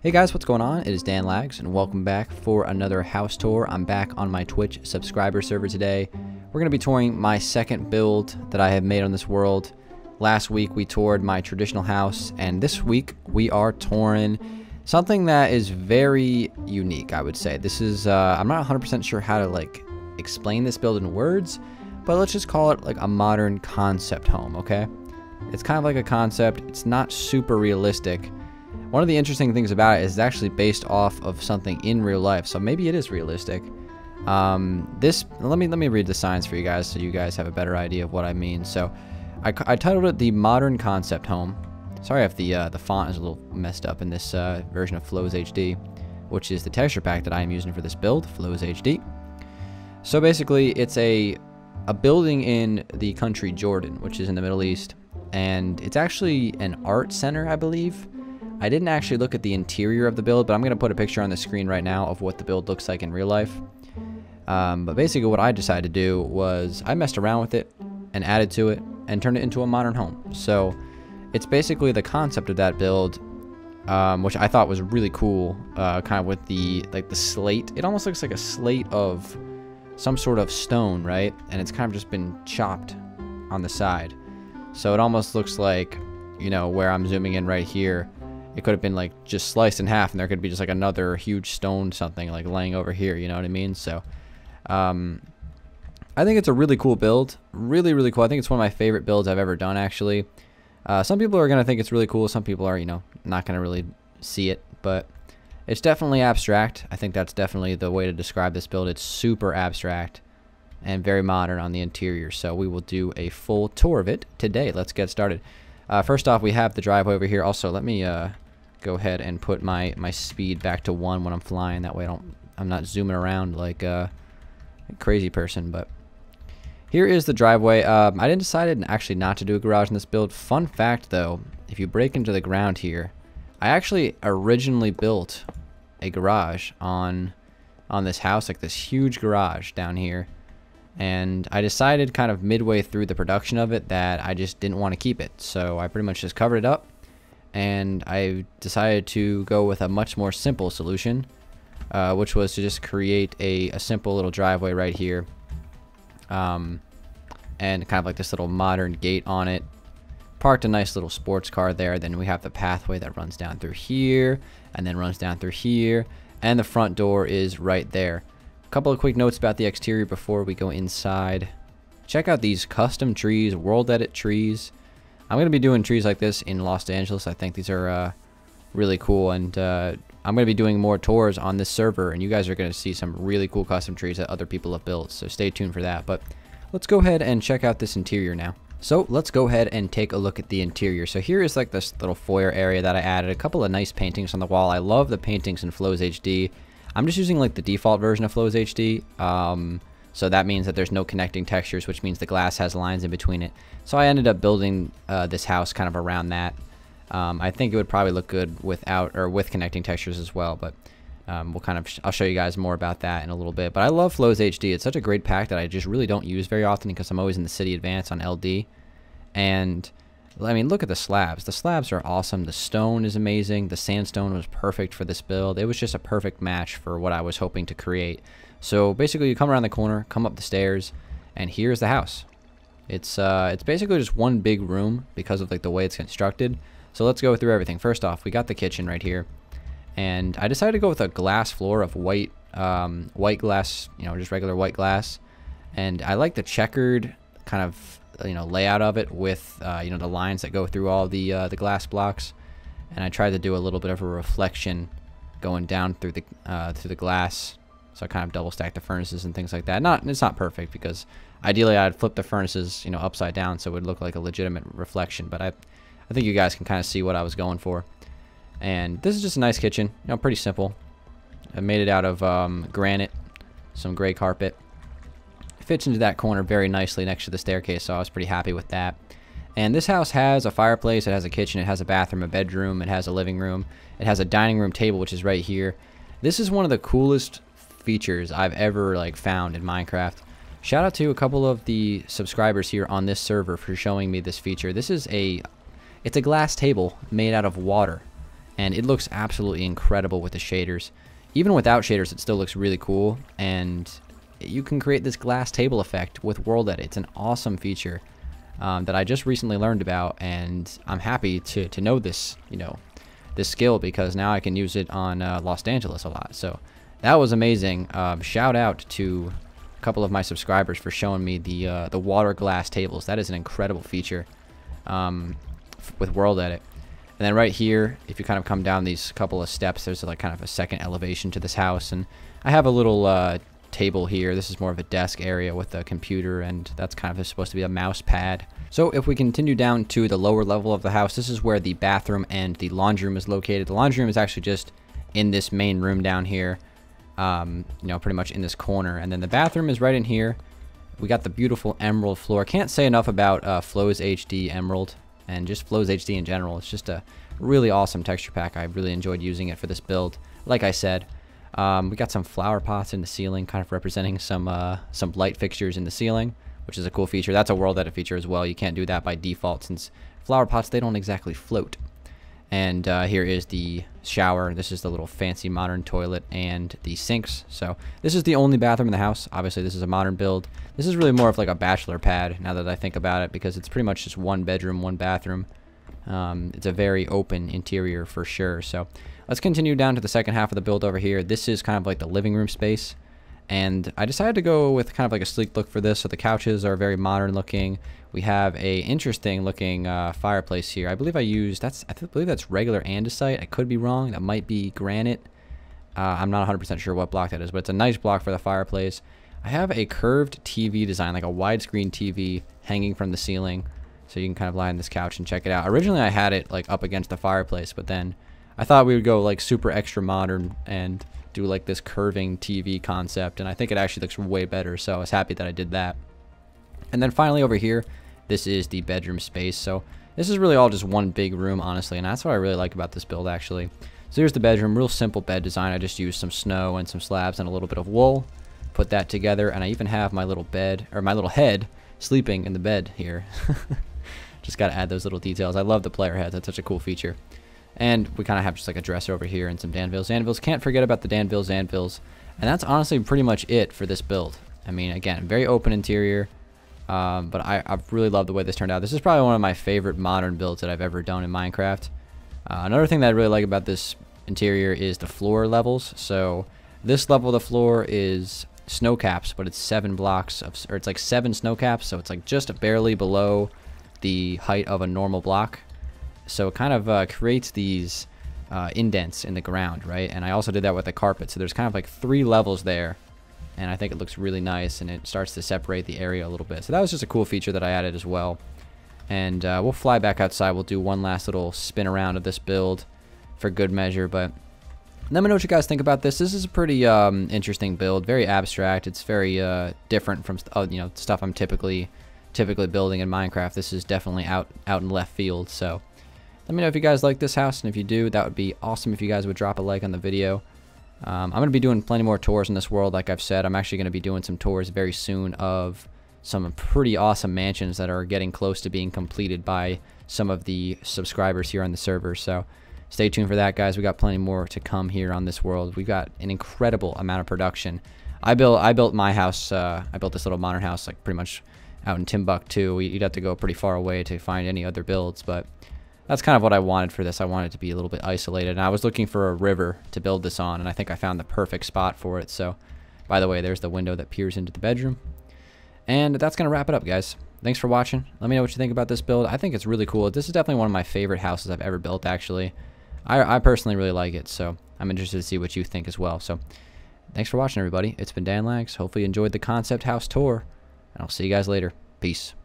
Hey guys, what's going on? It is Dan Lags, and welcome back for another house tour. I'm back on my Twitch subscriber server today. We're going to be touring my second build that I have made on this world. Last week we toured my traditional house, and this week we are touring something that is very unique, I would say. This is, I'm not 100% sure how to explain this build in words, but let's just call it like a modern concept home, okay? It's kind of like a concept. It's not super realistic. One of the interesting things about it is it's actually based off of something in real life, so maybe it is realistic. Let me read the signs for you guys so you guys have a better idea of what I mean. So I titled it the Modern Concept Home. Sorry if the font is a little messed up in this version of Flows HD, which is the texture pack that I am using for this build, Flows HD. So basically, it's a building in the country Jordan, which is in the Middle East, and it's actually an art center, I believe. I didn't actually look at the interior of the build, but I'm going to put a picture on the screen right now of what the build looks like in real life. But basically what I decided to do was I messed around with it and added to it and turned it into a modern home. So it's basically the concept of that build, which I thought was really cool, kind of with the slate. It almost looks like a slate of some sort of stone, right? And it's kind of just been chopped on the side. So it almost looks like, you know, where I'm zooming in right here, it could have been like just sliced in half, and there could be just like another huge stone something like laying over here, you know what I mean? So I think it's a really cool build. Really cool. I think it's one of my favorite builds I've ever done, actually. Some people are going to think it's really cool. Some people are, you know, not going to really see it, but it's definitely abstract. I think that's definitely the way to describe this build. It's super abstract and very modern on the interior. So we will do a full tour of it today. Let's get started. First off, we have the driveway over here. Also, let me go ahead and put my speed back to 1 when I'm flying. That way I'm not zooming around like a crazy person. But here is the driveway. I decided actually not to do a garage in this build. Fun fact though, if you break into the ground here, I actually originally built a garage on this house, like this huge garage down here. And I decided kind of midway through the production of it that I just didn't want to keep it. So I pretty much just covered it up, and I decided to go with a much more simple solution, which was to just create a simple little driveway right here, and kind of like this little modern gate on it. Parked a nice little sports car there. Then we have the pathway that runs down through here and then runs down through here, and the front door is right there. Couple of quick notes about the exterior before we go inside. Check out these custom trees, world edit trees. I'm going to be doing trees like this in Los Angeles. I think these are really cool, and I'm going to be doing more tours on this server, and you guys are going to see some really cool custom trees that other people have built, so stay tuned for that. But let's go ahead and check out this interior now. So let's go ahead and take a look at the interior. So here is like this little foyer area that I added. A couple of nice paintings on the wall. I love the paintings in Flows HD. I'm just using like the default version of Flows HD, so that means that there's no connecting textures, which means the glass has lines in between it. So I ended up building this house kind of around that. I think it would probably look good without or with connecting textures as well, but I'll show you guys more about that in a little bit. But I love Flows HD. It's such a great pack that I just really don't use very often because I'm always in the City Advance on LD. And I mean, look at the slabs. The slabs are awesome. The stone is amazing. The sandstone was perfect for this build. It was just a perfect match for what I was hoping to create. So basically, you come around the corner, come up the stairs, and here's the house. It's basically just one big room because of like the way it's constructed. So let's go through everything. First off, we got the kitchen right here, and I decided to go with a glass floor of white glass, you know, just regular white glass. And I like the checkered kind of, you know, layout of it with you know, the lines that go through all the glass blocks, and I tried to do a little bit of a reflection going down through the glass, so I kind of double stacked the furnaces and things like that. It's not perfect because ideally I'd flip the furnaces, you know, upside down so it would look like a legitimate reflection, but I think you guys can kind of see what I was going for. And this is just a nice kitchen, you know, pretty simple. I made it out of granite, some gray carpet. Fits into that corner very nicely next to the staircase, so I was pretty happy with that. And this house has a fireplace, it has a kitchen, it has a bathroom, a bedroom, it has a living room, it has a dining room table, which is right here. This is one of the coolest features I've ever found in Minecraft. Shout out to a couple of the subscribers here on this server for showing me this feature. It's a glass table made out of water, and it looks absolutely incredible with the shaders. Even without shaders, it still looks really cool, and you can create this glass table effect with World Edit. It's an awesome feature that I just recently learned about, and I'm happy to know this, this skill, because now I can use it on Los Angeles a lot. So that was amazing. Shout out to a couple of my subscribers for showing me the water glass tables. That is an incredible feature with World Edit. And then right here, if you kind of come down these couple of steps, there's like kind of a second elevation to this house. And I have a little table here. This is more of a desk area with a computer, and that's kind of supposed to be a mouse pad. So if we continue down to the lower level of the house, this is where the bathroom and the laundry room is located. The laundry room is actually just in this main room down here, pretty much in this corner. And then the bathroom is right in here. We got the beautiful emerald floor. Can't say enough about Flows HD Emerald, and just Flows HD in general. It's just a really awesome texture pack. I really enjoyed using it for this build. Like I said, we got some flower pots in the ceiling, kind of representing some light fixtures in the ceiling, which is a cool feature. That's a World Edit feature as well. You can't do that by default, since flower pots, they don't exactly float. And here is the shower. This is the little fancy modern toilet and the sinks. So this is the only bathroom in the house. Obviously, this is a modern build. This is really more of like a bachelor pad, now that I think about it, because it's pretty much just one bedroom, one bathroom. It's a very open interior for sure. So let's continue down to the second half of the build over here. This is kind of like the living room space, and I decided to go with kind of like a sleek look for this. So the couches are very modern looking. We have a interesting looking fireplace here. I believe I believe that's regular andesite. I could be wrong. That might be granite. I'm not 100% sure what block that is, but it's a nice block for the fireplace. I have a curved TV design, like a widescreen TV hanging from the ceiling, so you can kind of lie on this couch and check it out. Originally I had it like up against the fireplace, but then I thought we would go like super extra modern and do like this curving TV concept, and I think it actually looks way better, so I was happy that I did that. And then finally over here, this is the bedroom space. So this is really all just one big room, honestly, and that's what I really like about this build, actually. So here's the bedroom, real simple bed design. I just used some snow and some slabs and a little bit of wool, put that together, and I even have my little bed, or my little head, sleeping in the bed here. Just got to add those little details. I love the player heads. That's such a cool feature. And we kind of have just like a dresser over here and some Dangeles anvils. Can't forget about the Dangeles anvils. And that's honestly pretty much it for this build. I mean, again, very open interior. But I really love the way this turned out. This is probably one of my favorite modern builds that I've ever done in Minecraft. Another thing that I really like about this interior is the floor levels. So this level of the floor is snow caps, but it's 7 blocks of, or it's like 7 snow caps. So it's like just barely below the height of a normal block. So it kind of creates these indents in the ground, right? And I also did that with the carpet. So there's kind of like 3 levels there. And I think it looks really nice, and it starts to separate the area a little bit. So that was just a cool feature that I added as well. And we'll fly back outside. We'll do one last little spin around of this build for good measure. But let me know what you guys think about this. This is a pretty interesting build, very abstract. It's very different from stuff I'm typically building in Minecraft. This is definitely out in left field. So let me know if you guys like this house, and if you do, that would be awesome if you guys would drop a like on the video. I'm going to be doing plenty more tours in this world, like I've said. I'm actually going to be doing some tours very soon of some pretty awesome mansions that are getting close to being completed by some of the subscribers here on the server. So stay tuned for that, guys. We got plenty more to come here on this world. We've got an incredible amount of production. I built my house. I built this little modern house like pretty much out in Timbuktu. You'd have to go pretty far away to find any other builds, but that's kind of what I wanted for this. I wanted it to be a little bit isolated, and I was looking for a river to build this on, and I think I found the perfect spot for it. So, by the way, there's the window that peers into the bedroom. And that's going to wrap it up, guys. Thanks for watching. Let me know what you think about this build. I think it's really cool. This is definitely one of my favorite houses I've ever built, actually. I personally really like it, so I'm interested to see what you think as well. So, thanks for watching, everybody. It's been Dangeles. Hopefully you enjoyed the concept house tour, and I'll see you guys later. Peace.